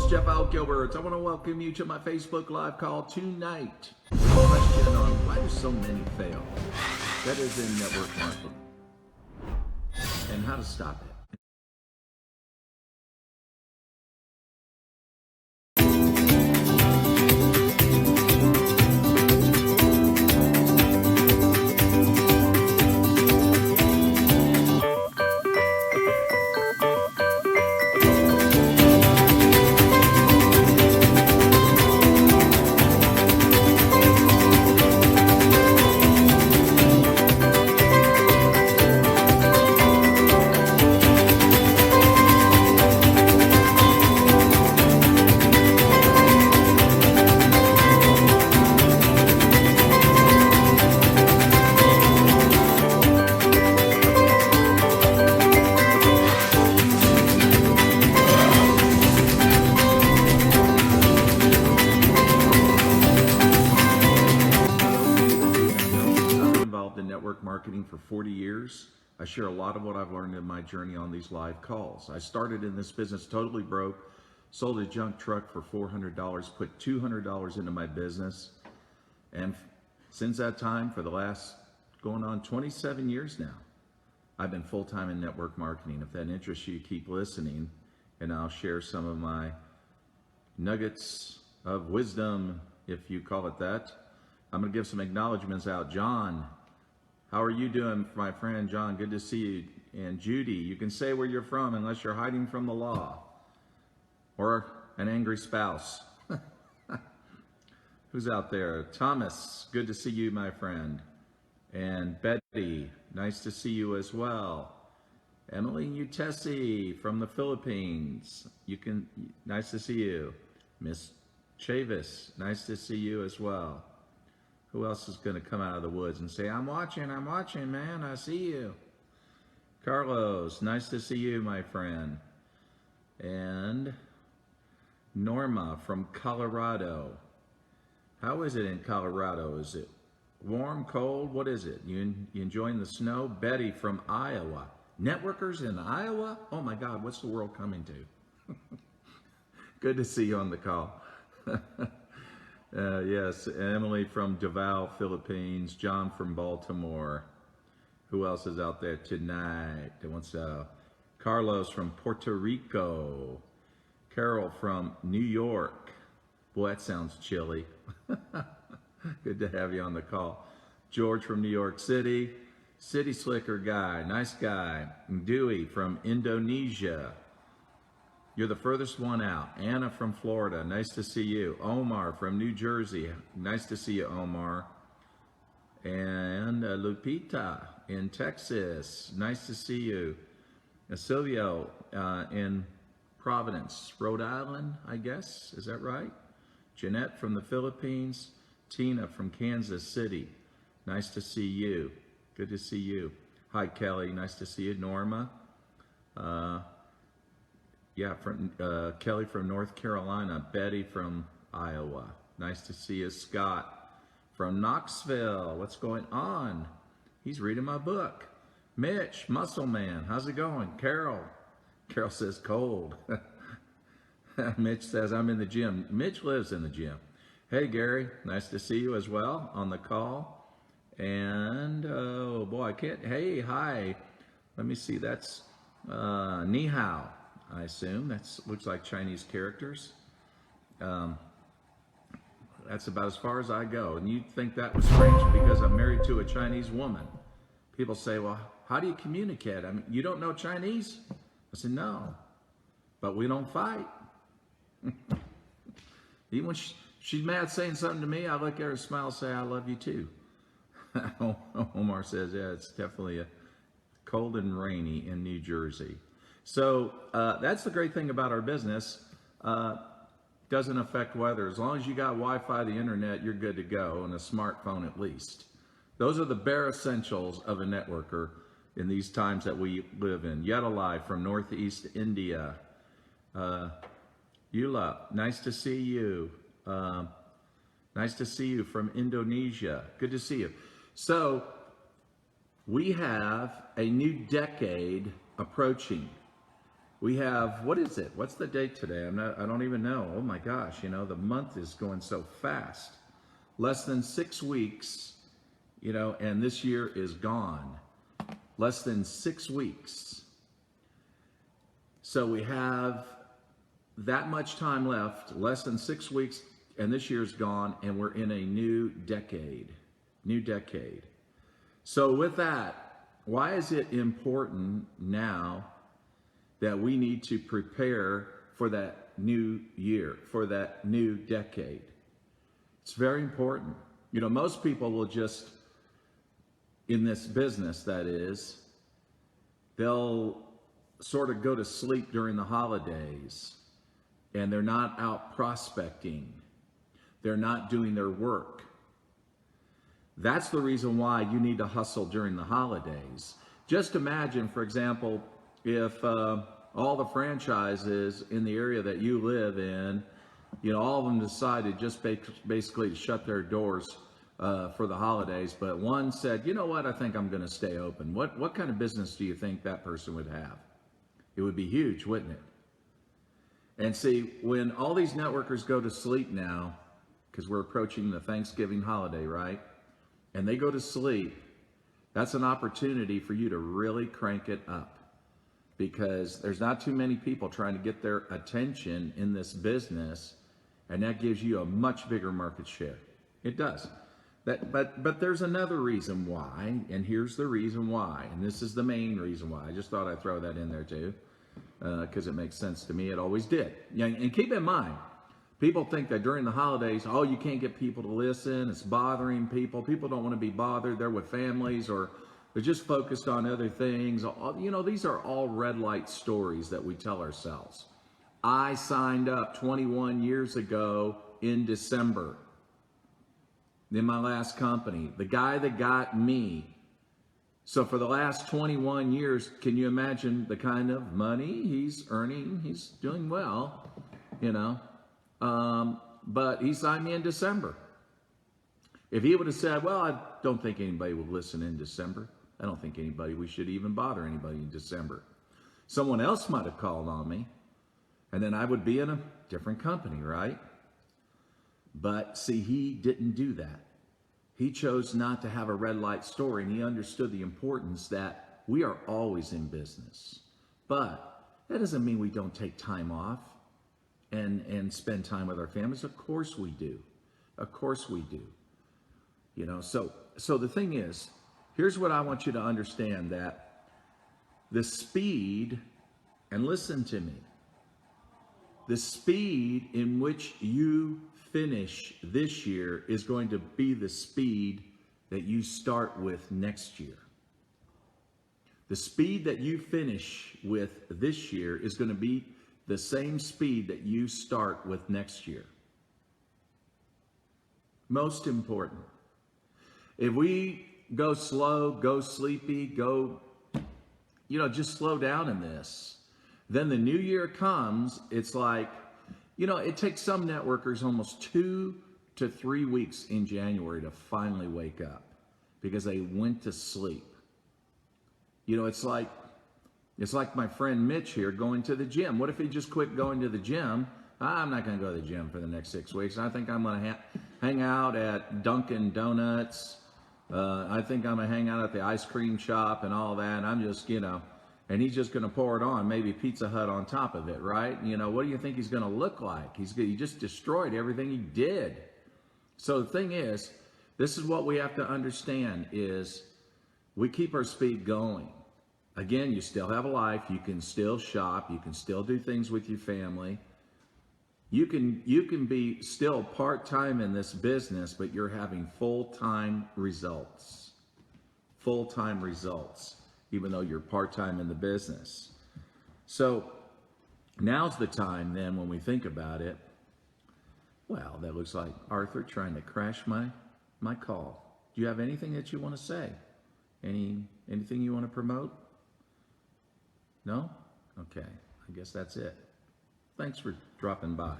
host, Jeff Al Gilbert. I want to welcome you to my Facebook Live call tonight. A question on why do so many fail? That is in network marketing. And how to stop it. Network marketing for 40 years. I share a lot of what I've learned in my journey on these live calls. I started in this business totally broke, sold a junk truck for $400, put $200 into my business. And since that time, for the last going on 27 years now, I've been full-time in network marketing. If that interests you, keep listening and I'll share some of my nuggets of wisdom, if you call it that. I'm going to give some acknowledgments out. John, how are you doing, my friend John? Good to see you. And Judy, you can say where you're from unless you're hiding from the law or an angry spouse. Who's out there? Thomas, good to see you, my friend. And Betty, nice to see you as well. Emily Utesi from the Philippines, nice to see you. Miss Chavis, nice to see you as well. Who else is going to come out of the woods and say, I'm watching, man, I see you. Carlos, nice to see you, my friend. And Norma from Colorado. How is it in Colorado? Is it warm, cold? What is it? You enjoying the snow? Betty from Iowa. Networkers in Iowa? Oh my God, what's the world coming to? Good to see you on the call. Yes, Emily from Davao, Philippines. John from Baltimore. Who else is out there tonight? Carlos from Puerto Rico. Carol from New York. Boy, that sounds chilly. Good to have you on the call. George from New York City. City Slicker guy, nice guy. Dewey from Indonesia. You're the furthest one out. Anna from Florida, nice to see you. Omar from New Jersey, nice to see you, Omar. And Lupita in Texas, nice to see you. Silvio in Providence, Rhode Island, I guess, is that right? Jeanette from the Philippines. Tina from Kansas City, nice to see you. Good to see you. Hi, Kelly, nice to see you. Norma. Kelly from North Carolina. Betty from Iowa. Nice to see you. Scott from Knoxville. What's going on? He's reading my book. Mitch, Muscle Man. How's it going? Carol says cold. Mitch says I'm in the gym. Mitch lives in the gym. Hey, Gary. Nice to see you as well on the call. And, oh boy, I can't. Hey, hi. Let me see. That's Ni Hao. I assume looks like Chinese characters. That's about as far as I go. And you'd think that was strange because I'm married to a Chinese woman. People say, well, how do you communicate? I mean, you don't know Chinese? I said, no, but we don't fight. Even when she's mad saying something to me, I look at her, smile, and say, I love you too. Omar says, yeah, it's definitely cold and rainy in New Jersey. So that's the great thing about our business. Doesn't affect weather. As long as you got Wi-Fi, the internet, you're good to go, and a smartphone at least. Those are the bare essentials of a networker in these times that we live in. Yedalai from Northeast India. Yula, nice to see you. Nice to see you from Indonesia. Good to see you. So we have a new decade approaching. We have, what is it? What's the date today? I don't even know. Oh my gosh, the month is going so fast. Less than 6 weeks, and this year is gone. Less than 6 weeks. So we have that much time left, less than 6 weeks, and this year's gone, and we're in a new decade. New decade. So with that, why is it important now that we need to prepare for that new year, for that new decade? It's very important. Most people will just, in this business that is, they'll sort of go to sleep during the holidays and they're not out prospecting. They're not doing their work. That's the reason why you need to hustle during the holidays. Just imagine, for example, if all the franchises in the area that you live in, all of them decided just basically to shut their doors for the holidays, but one said, you know what, I think I'm going to stay open. What kind of business do you think that person would have? It would be huge, wouldn't it? And see, when all these networkers go to sleep now, because we're approaching the Thanksgiving holiday, right? And they go to sleep, that's an opportunity for you to really crank it up, because there's not too many people trying to get their attention in this business, and that gives you a much bigger market share. It does. But there's another reason why, and here's the reason why, and this is the main reason why. I just thought I'd throw that in there too, because it makes sense to me. It always did. And keep in mind, people think that during the holidays, you can't get people to listen. It's bothering people. People don't want to be bothered. They're with families, or they're just focused on other things. These are all red light stories that we tell ourselves. I signed up 21 years ago in December in my last company. The guy that got me. So for the last 21 years, can you imagine the kind of money he's earning? He's doing well, but he signed me in December. If he would have said, well, I don't think anybody would listen in December. I don't think we should even bother anybody in December. Someone else might have called on me, and then I would be in a different company, right? But see, he didn't do that. He chose not to have a red light story, and he understood the importance that we are always in business. But that doesn't mean we don't take time off and spend time with our families. Of course we do. Of course we do. So the thing is, here's what I want you to understand, that the speed, and listen to me, the speed in which you finish this year is going to be the speed that you start with next year. The speed that you finish with this year is going to be the same speed that you start with next year. Most important. If we go slow, go sleepy, just slow down in this, then the new year comes, it's like, it takes some networkers almost 2 to 3 weeks in January to finally wake up because they went to sleep. It's like my friend Mitch here going to the gym. What if he just quit going to the gym? I'm not going to go to the gym for the next 6 weeks. I think I'm going to hang out at Dunkin' Donuts. I think I'm going to hang out at the ice cream shop and all that. I'm just, and he's just going to pour it on, maybe Pizza Hut on top of it, right? What do you think he's going to look like? He just destroyed everything he did. So the thing is, this is what we have to understand is we keep our speed going. Again, you still have a life. You can still shop. You can still do things with your family. You can be still part-time in this business, but you're having full-time results. Full-time results, even though you're part-time in the business. So now's the time then when we think about it. Well, that looks like Arthur trying to crash my call. Do you have anything that you want to say? Anything you want to promote? No? Okay, I guess that's it. Thanks for dropping by.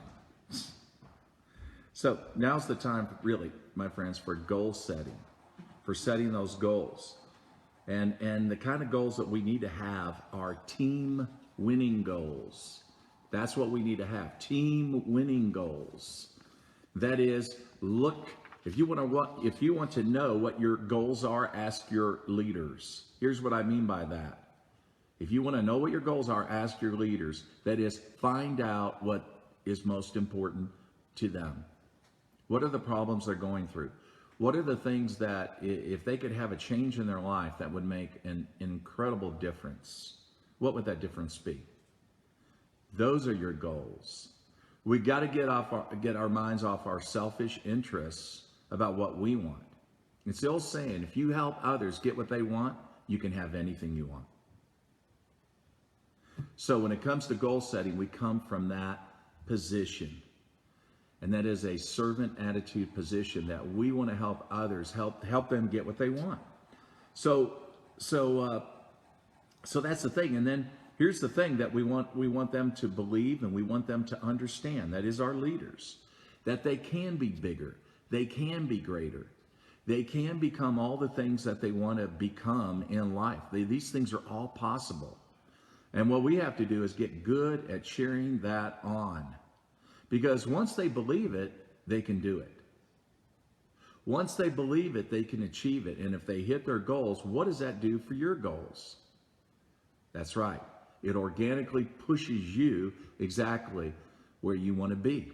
So now's the time, really, my friends, for goal setting, for setting those goals. And the kind of goals that we need to have are teamwork. winning goals. That's what we need to have, team winning goals. That is, look, if you want to know what your goals are, ask your leaders. Here's what I mean by that. If you want to know what your goals are, ask your leaders. That is, find out what is most important to them. What are the problems they're going through? What are the things that, if they could have a change in their life, that would make an incredible difference? What would that difference be? Those are your goals. We got to get our minds off our selfish interests about what we want. It's the old saying, if you help others get what they want, you can have anything you want. So when it comes to goal setting, we come from that position. And that is a servant attitude position, that we want to help others, help them get what they want. So that's the thing. And then here's the thing that we want them to believe, and we want them to understand, that is our leaders, that they can be bigger, they can be greater, they can become all the things that they want to become in life. These things are all possible. And what we have to do is get good at cheering that on. Because once they believe it, they can do it. Once they believe it, they can achieve it. And if they hit their goals, what does that do for your goals? That's right. It organically pushes you exactly where you want to be.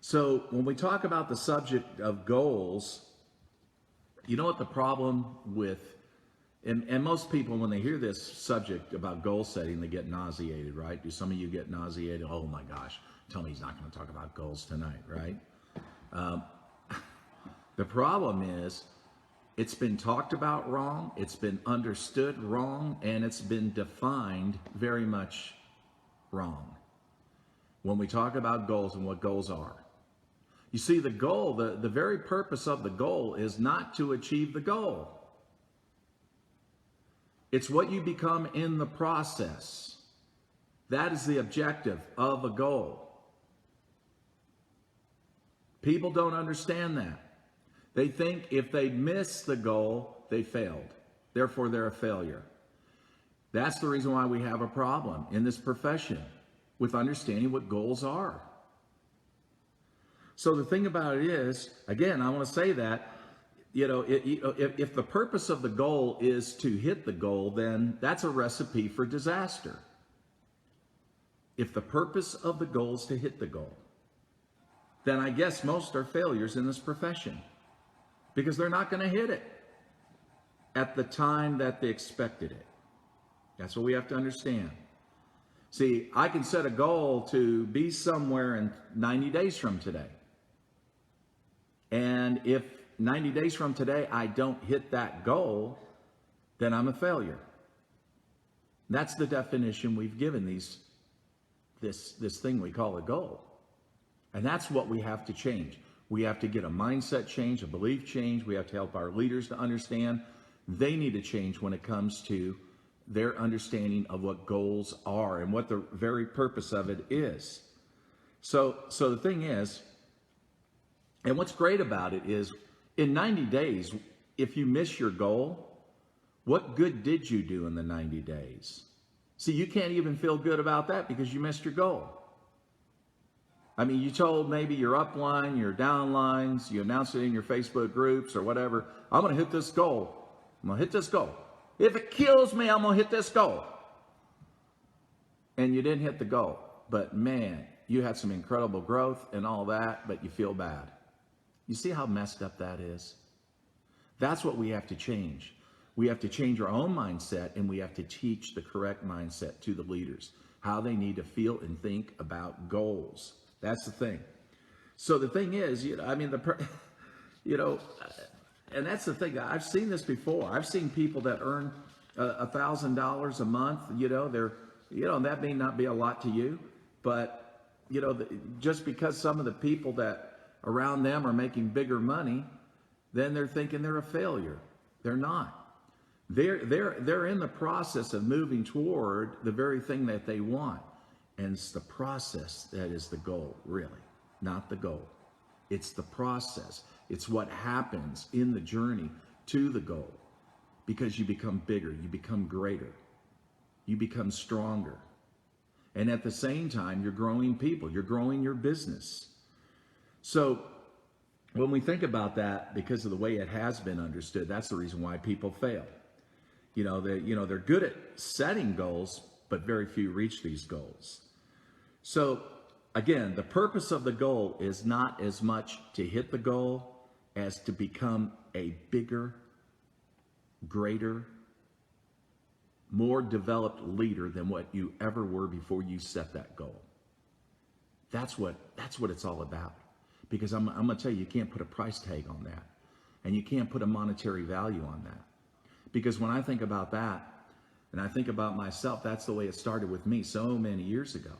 So when we talk about the subject of goals, you know what the problem with, and most people, when they hear this subject about goal setting, they get nauseated, right? Do some of you get nauseated? Oh my gosh, tell me he's not going to talk about goals tonight, right? The problem is, it's been talked about wrong, it's been understood wrong, and it's been defined very much wrong when we talk about goals and what goals are. You see, the goal, the very purpose of the goal is not to achieve the goal. It's what you become in the process. That is the objective of a goal. People don't understand that. They think if they miss the goal, they failed. Therefore, they're a failure. That's the reason why we have a problem in this profession with understanding what goals are. So the thing about it is, again, I want to say that, if the purpose of the goal is to hit the goal, then that's a recipe for disaster. If the purpose of the goal is to hit the goal, then I guess most are failures in this profession, because they're not going to hit it at the time that they expected it. That's what we have to understand. See, I can set a goal to be somewhere in 90 days from today. And if 90 days from today I don't hit that goal, then I'm a failure. That's the definition we've given this thing we call a goal. And that's what we have to change. We have to get a mindset change, a belief change. We have to help our leaders to understand they need to change when it comes to their understanding of what goals are and what the very purpose of it is. So the thing is, and what's great about it is, in 90 days, if you miss your goal, what good did you do in the 90 days? See, you can't even feel good about that because you missed your goal. I mean, you told maybe your upline, your downlines, you announced it in your Facebook groups or whatever, I'm going to hit this goal. I'm going to hit this goal. If it kills me, I'm going to hit this goal. And you didn't hit the goal. But man, you had some incredible growth and all that, but you feel bad. You see how messed up that is? That's what we have to change. We have to change our own mindset, and we have to teach the correct mindset to the leaders, how they need to feel and think about goals. That's the thing. So the thing is, and that's the thing. I've seen this before. I've seen people that earn $1,000 a month. That may not be a lot to you, but just because some of the people that around them are making bigger money, then they're thinking they're a failure. They're not. They're in the process of moving toward the very thing that they want. And it's the process that is the goal, really, not the goal. It's the process. It's what happens in the journey to the goal, because you become bigger, you become greater, you become stronger. And at the same time, you're growing people, you're growing your business. So when we think about that, because of the way it has been understood, that's the reason why people fail. They're good at setting goals, but very few reach these goals. So again, the purpose of the goal is not as much to hit the goal as to become a bigger, greater, more developed leader than what you ever were before you set that goal. That's what it's all about. Because I'm going to tell you, you can't put a price tag on that. And you can't put a monetary value on that. Because when I think about that, and I think about myself, that's the way it started with me so many years ago.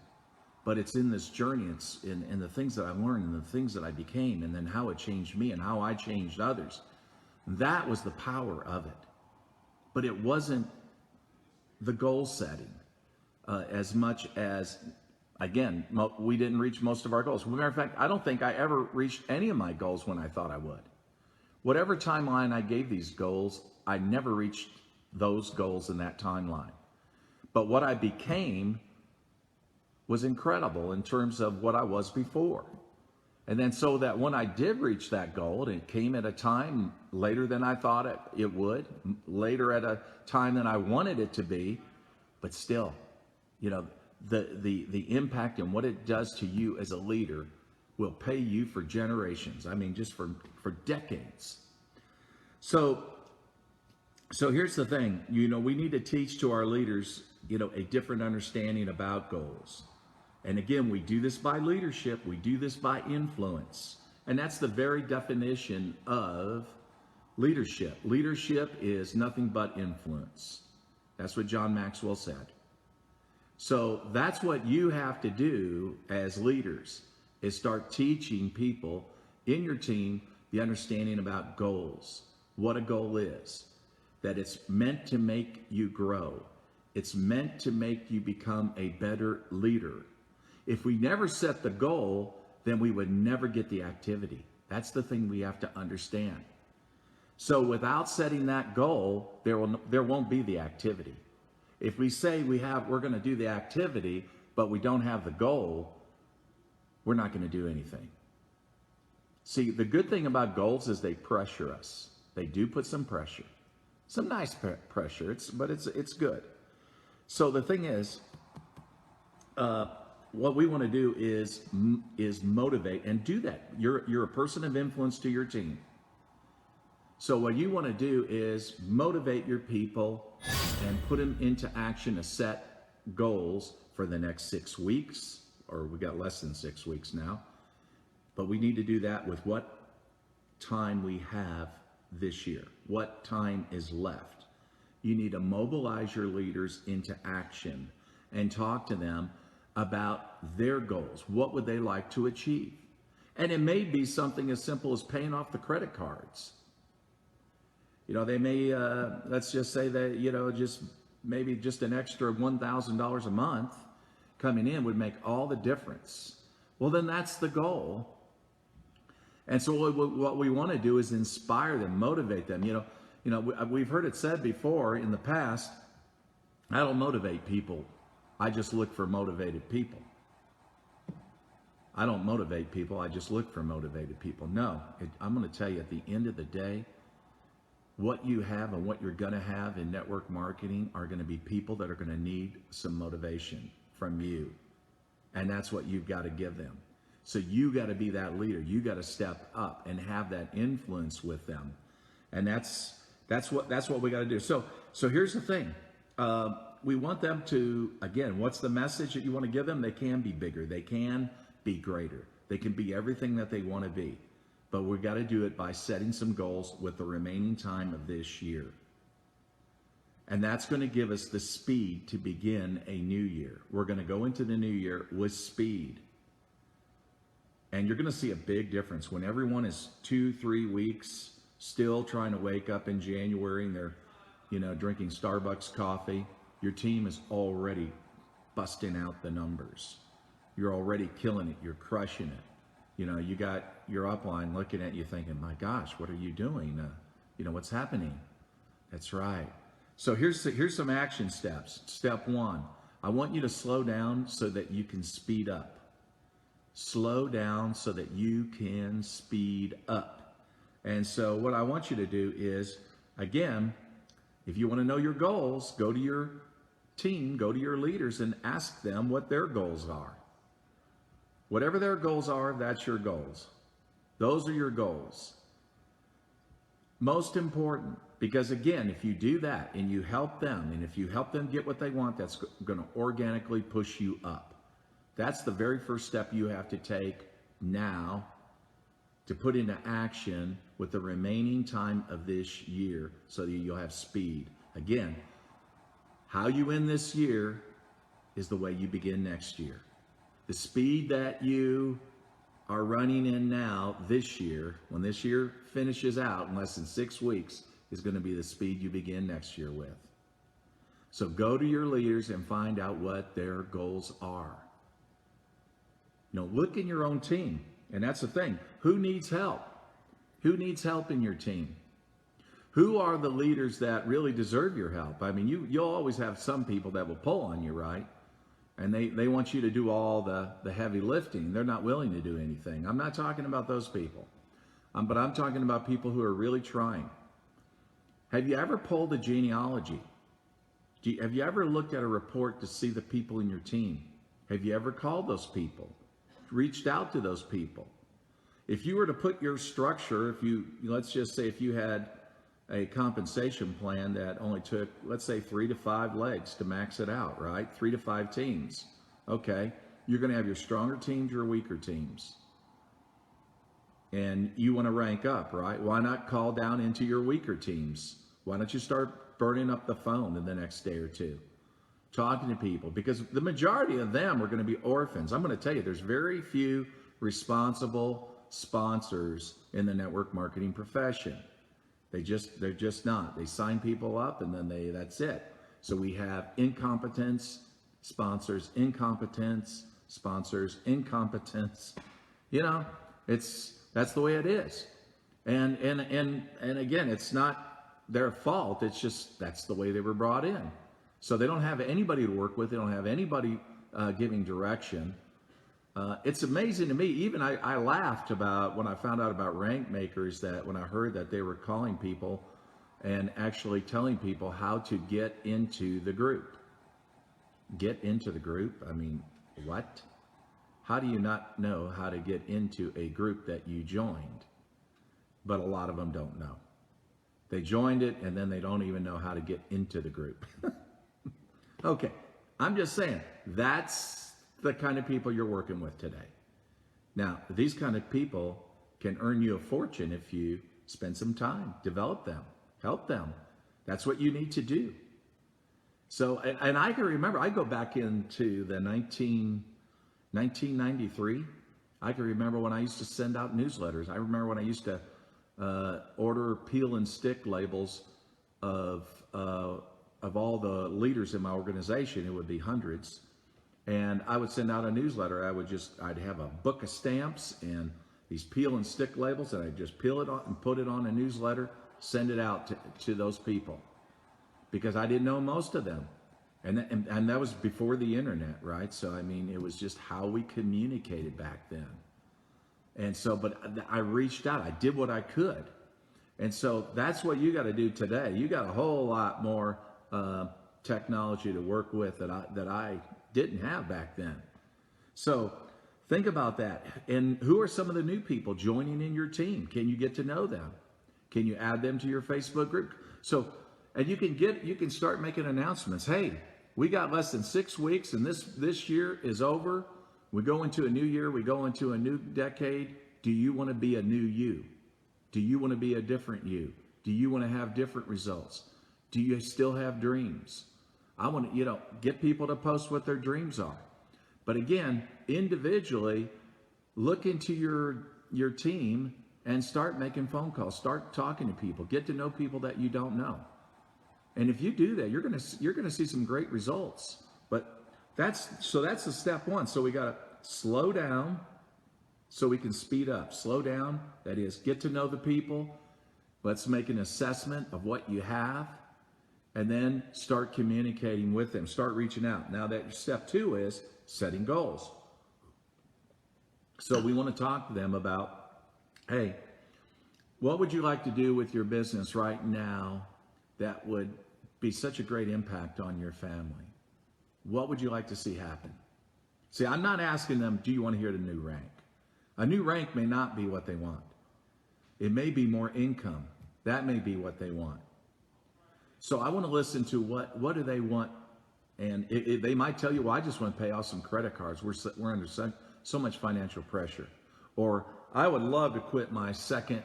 But it's in this journey, it's in the things that I've learned and the things that I became, and then how it changed me and how I changed others. That was the power of it. But it wasn't the goal setting as much as, again, we didn't reach most of our goals. As a matter of fact, I don't think I ever reached any of my goals when I thought I would. Whatever timeline I gave these goals, I never reached those goals in that timeline. But what I became was incredible in terms of what I was before. And then so that when I did reach that goal, and it came at a time later than I thought it would, later at a time than I wanted it to be, but still, the impact and what it does to you as a leader will pay you for generations. I mean, just for decades. So here's the thing, we need to teach to our leaders, a different understanding about goals. And again, we do this by leadership. We do this by influence. And that's the very definition of leadership. Leadership is nothing but influence. That's what John Maxwell said. So that's what you have to do as leaders, is start teaching people in your team the understanding about goals, what a goal is, that it's meant to make you grow. It's meant to make you become a better leader. If we never set the goal, then we would never get the activity. That's the thing we have to understand. So without setting that goal, there won't be the activity. If we say we're going to do the activity, but we don't have the goal, we're not going to do anything. See, the good thing about goals is they pressure us. They do put some pressure, some nice pressure. But it's good. So the thing is, what we want to do is motivate and do that. You're a person of influence to your team. So what you want to do is motivate your people and put them into action to set goals for the next 6 weeks, or we got less than 6 weeks now. But we need to do that with what time we have this year, what time is left. You need to mobilize your leaders into action and talk to them about their goals. What would they like to achieve? And it may be something as simple as paying off the credit cards. They may, let's just say that, maybe just an extra $1,000 a month coming in would make all the difference. Well, then that's the goal. And so what we want to do is inspire them, motivate them. We've heard it said before in the past, I don't motivate people. I just look for motivated people. I don't motivate people. I just look for motivated people. No, I'm going to tell you, at the end of the day, what you have and what you're going to have in network marketing are going to be people that are going to need some motivation from you. And that's what you've got to give them. So you got to be that leader. You got to step up and have that influence with them. And that's what we got to do. So here's the thing. We want them to, again, what's the message that you want to give them? They can be bigger. They can be greater. They can be everything that they want to be. But we've got to do it by setting some goals with the remaining time of this year. And that's going to give us the speed to begin a new year. We're going to go into the new year with speed. And you're going to see a big difference when everyone is 2-3 weeks still trying to wake up in January and they're, drinking Starbucks coffee. Your team is already busting out the numbers. You're already killing it. You're crushing it. You got your upline looking at you thinking, my gosh, what are you doing? What's happening? That's right. So here's some action steps. Step 1, I want you to slow down so that you can speed up. Slow down so that you can speed up. And so what I want you to do is, again, if you want to know your goals, go to your team, go to your leaders and ask them what their goals are. Whatever their goals are, that's your goals. Those are your goals. Most important, because again, if you do that and you help them, and if you help them get what they want, that's going to organically push you up. That's the very first step you have to take now to put into action with the remaining time of this year so that you'll have speed. Again, how you end this year is the way you begin next year. The speed that you are running in now this year, when this year finishes out in less than 6 weeks, is going to be the speed you begin next year with. So go to your leaders and find out what their goals are. Look in your own team. And that's the thing. Who needs help? Who needs help in your team? Who are the leaders that really deserve your help? I mean, you'll always have some people that will pull on you, right? And they want you to do all the heavy lifting. They're not willing to do anything. I'm not talking about those people. But I'm talking about people who are really trying. Have you ever pulled a genealogy? Have you ever looked at a report to see the people in your team? Have you ever called those people? Reached out to those people? If you were to put your structure, let's just say if you had a compensation plan that only took, let's say 3 to 5 legs to max it out, right? 3 to 5 teams. Okay. You're going to have your stronger teams, your weaker teams. And you want to rank up, right? Why not call down into your weaker teams? Why don't you start burning up the phone in the next day or two? Talking to people, because the majority of them are going to be orphans. I'm going to tell you, there's very few responsible sponsors in the network marketing profession. They're just not. They sign people up and then that's it. So we have incompetence, sponsors, incompetence, sponsors, incompetence. That's the way it is. And again, it's not their fault. It's just that's the way they were brought in. So they don't have anybody to work with. They don't have anybody giving direction. It's amazing to me. Even I laughed about when I found out about rank makers, that when I heard that they were calling people and actually telling people how to get into the group. Get into the group? I mean, what? How do you not know how to get into a group that you joined? But a lot of them don't know. They joined it and then they don't even know how to get into the group. Okay, I'm just saying, that's the kind of people you're working with today. Now, these kind of people can earn you a fortune if you spend some time, develop them, help them. That's what you need to do. So, and I can remember, I go back into the 1993. I can remember when I used to send out newsletters. I remember when I used to order peel and stick labels of all the leaders in my organization. It would be hundreds. And I would send out a newsletter. I'd have a book of stamps and these peel and stick labels, and I'd just peel it on and put it on a newsletter, send it out to those people, because I didn't know most of them. And that was before the internet, right? So, I mean, it was just how we communicated back then. And so, but I reached out, I did what I could. And so that's what you got to do today. You got a whole lot more technology to work with that I didn't have back then. So think about that. And who are some of the new people joining in your team? Can you get to know them? Can you add them to your Facebook group? So, and you can start making announcements. Hey, we got less than 6 weeks and this year is over. We go into a new year. We go into a new decade. Do you want to be a new you? Do you want to be a different you? Do you want to have different results? Do you still have dreams? I want to, get people to post what their dreams are. But again, individually, look into your team and start making phone calls. Start talking to people. Get to know people that you don't know. And if you do that, you're gonna see some great results. But that's the step one. So we gotta slow down so we can speed up. Slow down, that is, get to know the people. Let's make an assessment of what you have. And then start communicating with them, start reaching out. Now that step 2 is setting goals. So we want to talk to them about, hey, what would you like to do with your business right now that would be such a great impact on your family? What would you like to see happen? See, I'm not asking them, do you want to hear the new rank? A new rank may not be what they want. It may be more income. That may be what they want. So I want to listen to what do they want, and they might tell you, well, I just want to pay off some credit cards. We're under so much financial pressure, or I would love to quit my second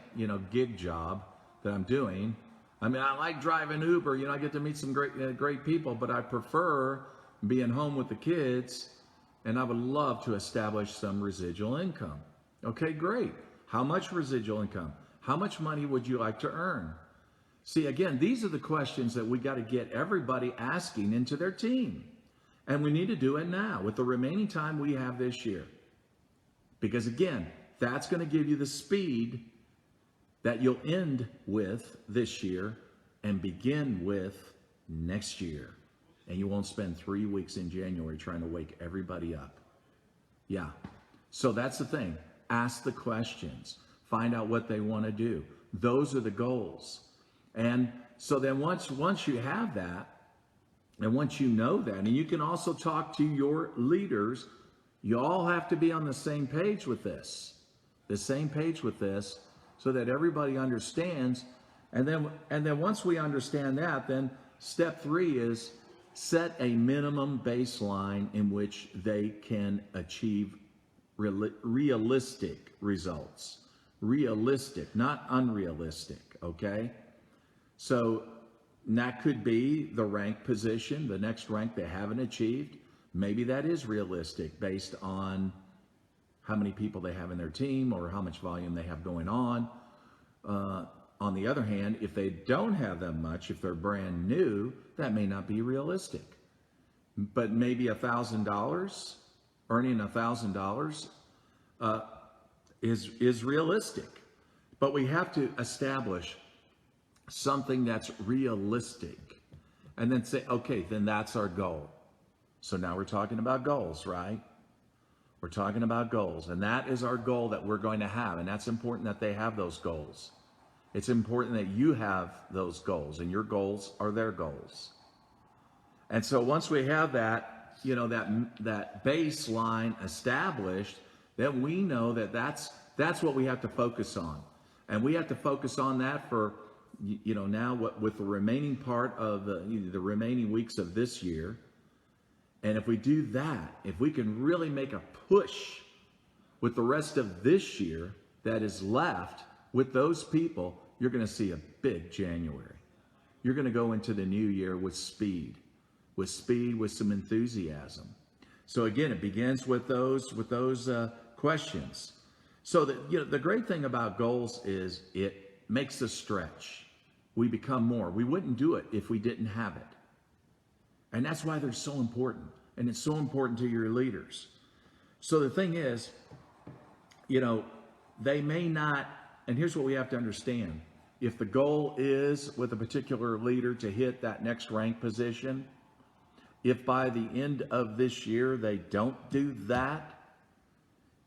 gig job that I'm doing. I mean, I like driving Uber. I get to meet some great people, but I prefer being home with the kids, and I would love to establish some residual income. Okay, great. How much residual income? How much money would you like to earn? See, again, these are the questions that we got to get everybody asking into their team. And we need to do it now with the remaining time we have this year. Because again, that's going to give you the speed that you'll end with this year and begin with next year. And you won't spend 3 weeks in January trying to wake everybody up. Yeah. So that's the thing. Ask the questions. Find out what they want to do. Those are the goals. And so then once you have that, and once you know that, and you can also talk to your leaders, you all have to be on the same page with this. So that everybody understands. And then once we understand that, then step 3 is set a minimum baseline in which they can achieve realistic results. Realistic, not unrealistic, okay? So that could be the rank position, the next rank they haven't achieved. Maybe that is realistic based on how many people they have in their team or how much volume they have going on. On the other hand, if they don't have that much, if they're brand new, that may not be realistic. But maybe $1,000, earning $1,000 is realistic. But we have to establish something that's realistic and then say, okay, then that's our goal. So now we're talking about goals, right? We're talking about goals, and that is our goal that we're going to have. And that's important that they have those goals. It's important that you have those goals, and your goals are their goals. And so once we have that, that baseline established, then we know that that's what we have to focus on. And we have to focus on that for, now with the remaining part of the remaining weeks of this year. And if we do that, if we can really make a push with the rest of this year that is left with those people, you're going to see a big January. You're going to go into the new year with speed, with some enthusiasm. So again, it begins with those questions. So that the great thing about goals is it makes us stretch. We become more. We wouldn't do it if we didn't have it. And that's why they're so important. And it's so important to your leaders. So the thing is, they may not, and here's what we have to understand. If the goal is with a particular leader to hit that next rank position, if by the end of this year they don't do that,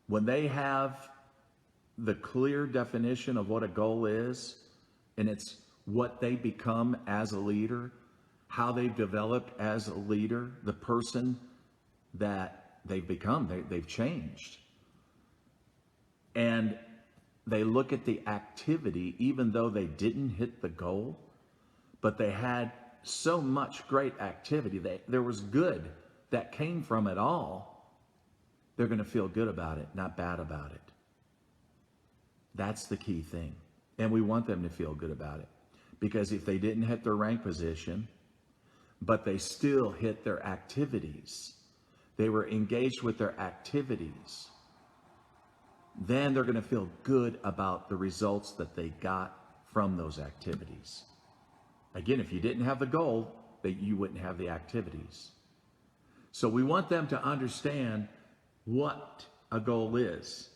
when they have the clear definition of what a goal is, and it's what they become as a leader, how they've developed as a leader, the person that they've become, they've changed. And they look at the activity, even though they didn't hit the goal, but they had so much great activity, there was good that came from it all. They're going to feel good about it, not bad about it. That's the key thing. And we want them to feel good about it. Because if they didn't hit their rank position, but they still hit their activities, they were engaged with their activities, then they're going to feel good about the results that they got from those activities. Again, if you didn't have the goal, that you wouldn't have the activities. So we want them to understand what a goal is.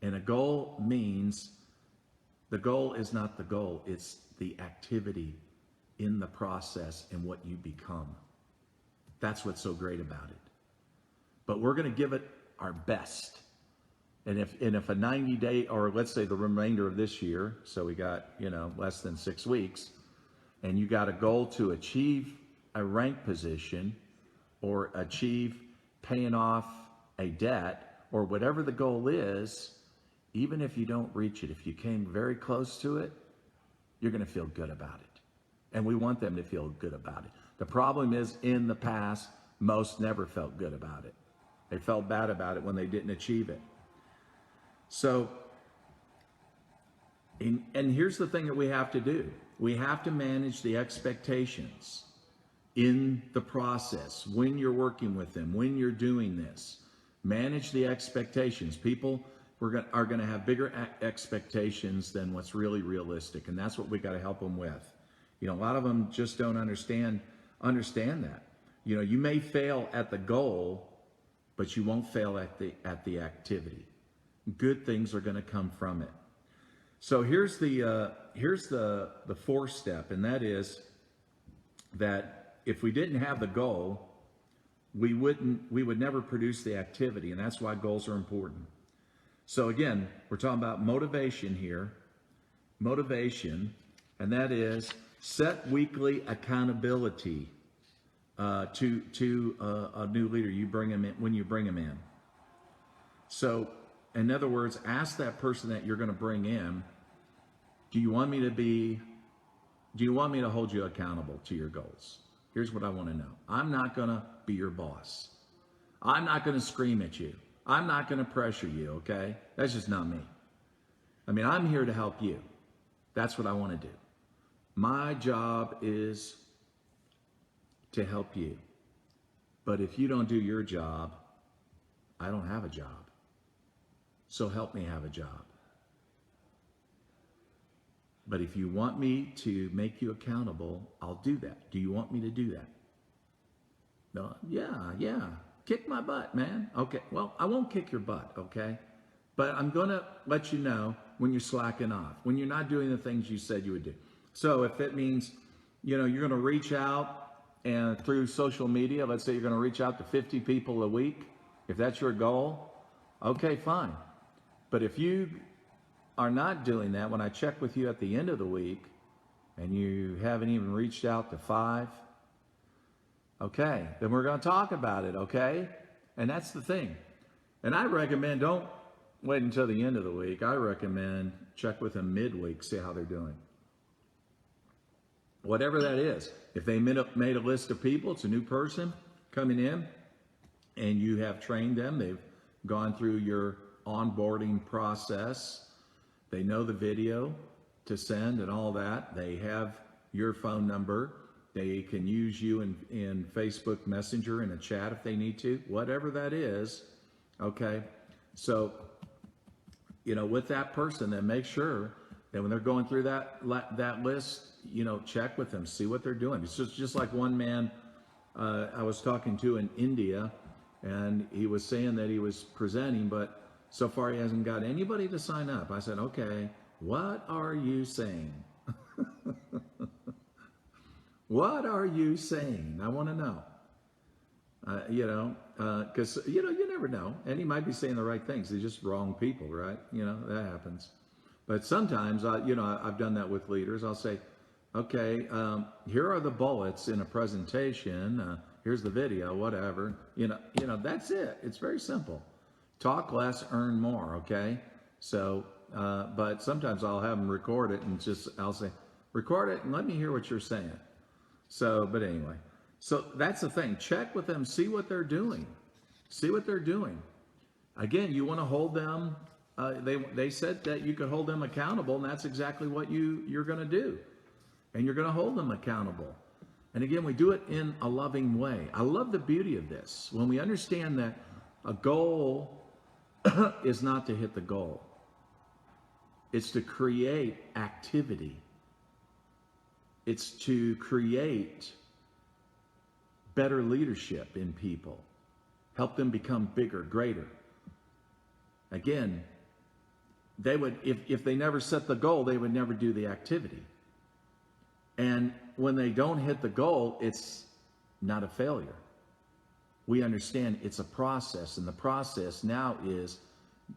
And a goal means the goal is not the goal, it's the activity in the process and what you become. That's what's so great about it. But we're going to give it our best. And if a 90-day, or let's say the remainder of this year, so we got, less than 6 weeks, and you got a goal to achieve a rank position or achieve paying off a debt or whatever the goal is, even if you don't reach it, if you came very close to it, you're going to feel good about it. And we want them to feel good about it. The problem is, in the past, most never felt good about it. They felt bad about it when they didn't achieve it. So, and here's the thing that we have to do. We have to manage the expectations in the process, when you're working with them, when you're doing this. Manage the expectations. People are going to have bigger expectations than what's really realistic, and that's what we got to help them with. A lot of them just don't understand that. You may fail at the goal, but you won't fail at the activity. Good things are going to come from it. So here's the fourth step, and that is that if we didn't have the goal, we would never produce the activity, and that's why goals are important. So again, we're talking about motivation here. Motivation, and that is set weekly accountability to a new leader. You bring them in when you bring them in. So, in other words, ask that person that you're going to bring in, do you want me to hold you accountable to your goals? Here's what I want to know. I'm not going to be your boss. I'm not going to scream at you. I'm not going to pressure you, okay? That's just not me. I'm here to help you. That's what I want to do. My job is to help you. But if you don't do your job, I don't have a job. So help me have a job. But if you want me to make you accountable, I'll do that. Do you want me to do that? No, yeah. Kick my butt, man. Okay, well, I won't kick your butt, okay? But I'm going to let you know when you're slacking off, when you're not doing the things you said you would do. So if it means, you're going to reach out and through social media, let's say you're going to reach out to 50 people a week, if that's your goal, okay, fine. But if you are not doing that, when I check with you at the end of the week and you haven't even reached out to 5, okay, then we're going to talk about it, okay? And that's the thing. And I recommend don't wait until the end of the week. I recommend check with them midweek, see how they're doing. Whatever that is. If they made a list of people, it's a new person coming in, and you have trained them, they've gone through your onboarding process, they know the video to send and all that, they have your phone number, they can use you in Facebook Messenger in a chat if they need to, whatever that is, okay? So, with that person, then make sure that when they're going through that list, check with them, see what they're doing. It's just like one man I was talking to in India, and he was saying that he was presenting, but so far he hasn't got anybody to sign up. I said, okay, what are you saying? What are you saying? I want to know. Because, you never know. And he might be saying the right things. They're just wrong people, right? That happens. But sometimes, I've done that with leaders. I'll say, okay, here are the bullets in a presentation. Here's the video, whatever. That's it. It's very simple. Talk less, earn more, okay? So, but sometimes I'll have them record it and I'll say, record it and let me hear what you're saying. So, but anyway, so that's the thing. Check with them, see what they're doing. See what they're doing. Again, you want to hold them. They said that you could hold them accountable, and that's exactly what you're going to do. And you're going to hold them accountable. And again, we do it in a loving way. I love the beauty of this. When we understand that a goal is not to hit the goal. It's to create activity. It's to create better leadership in people. Help them become bigger, greater. Again, they would, if they never set the goal, they would never do the activity. And when they don't hit the goal, it's not a failure. We understand it's a process, and the process now is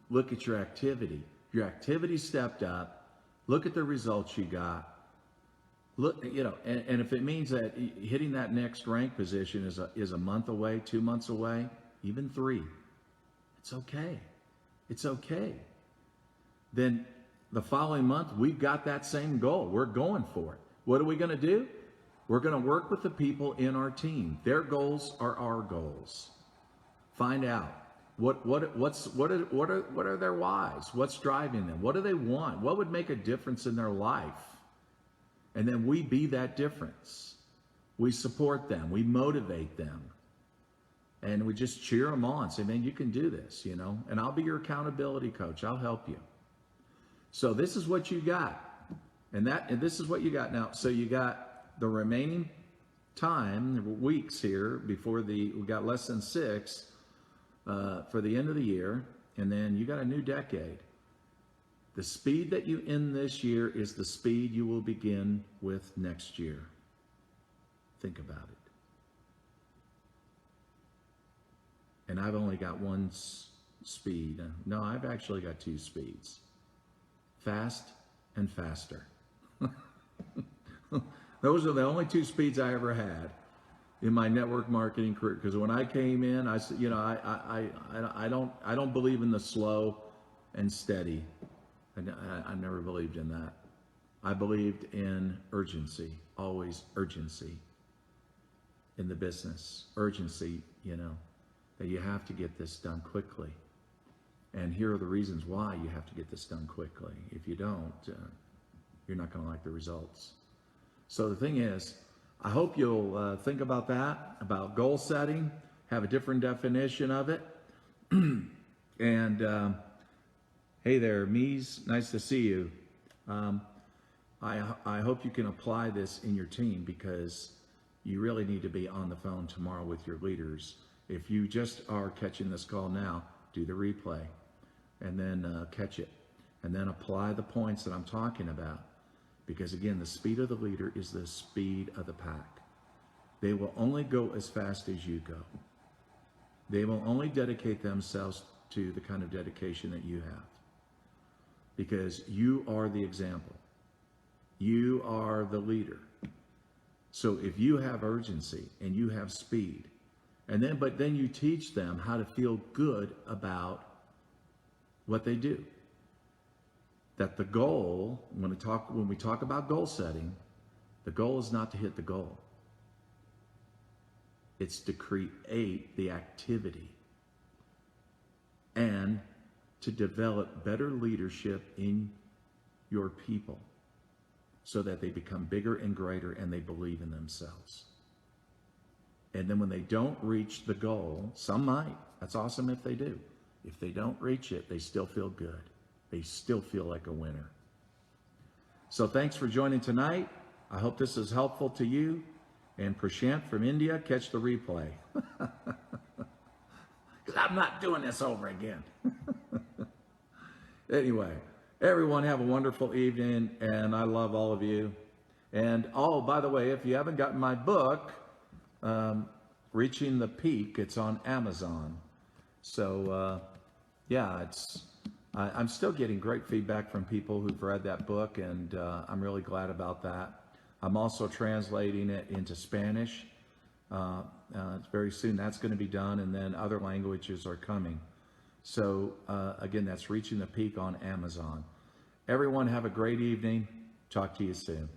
look at your activity. Your activity stepped up. Look at the results you got. Look, and if it means that hitting that next rank position is a month away, 2 months away, even 3, it's okay. It's okay. Then the following month, we've got that same goal. We're going for it. What are we going to do? We're going to work with the people in our team. Their goals are our goals. Find out what are their whys? What's driving them? What do they want? What would make a difference in their life? And then we be that difference. We support them. We motivate them. And we just cheer them on. Say, man, you can do this, And I'll be your accountability coach. I'll help you. So this is what you got. And this is what you got now. So you got the remaining time, weeks here, we got less than 6 for the end of the year. And then you got a new decade. The speed that you end this year is the speed you will begin with next year. Think about it. And I've only got one speed. No, I've actually got 2 speeds. Fast and faster. Those are the only 2 speeds I ever had in my network marketing career. Because when I came in, I said, I don't believe in the slow and steady. I never believed in that. I believed in urgency, always urgency in the business. Urgency, that you have to get this done quickly. And here are the reasons why you have to get this done quickly. If you don't, you're not going to like the results. So the thing is, I hope you'll think about that, about goal setting, have a different definition of it. And hey there, Mies, nice to see you. I hope you can apply this in your team, because you really need to be on the phone tomorrow with your leaders. If you just are catching this call now, do the replay and then catch it, and then apply the points that I'm talking about. Because again, the speed of the leader is the speed of the pack. They will only go as fast as you go. They will only dedicate themselves to the kind of dedication that you have, because you are the example. You are the leader. So if you have urgency and you have speed, but then you teach them how to feel good about what they do. That the goal, when we talk about goal setting, the goal is not to hit the goal. It's to create the activity and to develop better leadership in your people so that they become bigger and greater and they believe in themselves. And then when they don't reach the goal, some might. That's awesome if they do. If they don't reach it, they still feel good. They still feel like a winner. So thanks for joining tonight. I hope this is helpful to you. And Prashant from India, catch the replay. Because I'm not doing this over again. Anyway, everyone have a wonderful evening, and I love all of you. And by the way, if you haven't gotten my book, Reaching the Peak, it's on Amazon. So I'm still getting great feedback from people who've read that book, and I'm really glad about that. I'm also translating it into Spanish. Very soon that's going to be done, and then other languages are coming. So again, that's Reaching the Peak on Amazon. Everyone have a great evening. Talk to you soon.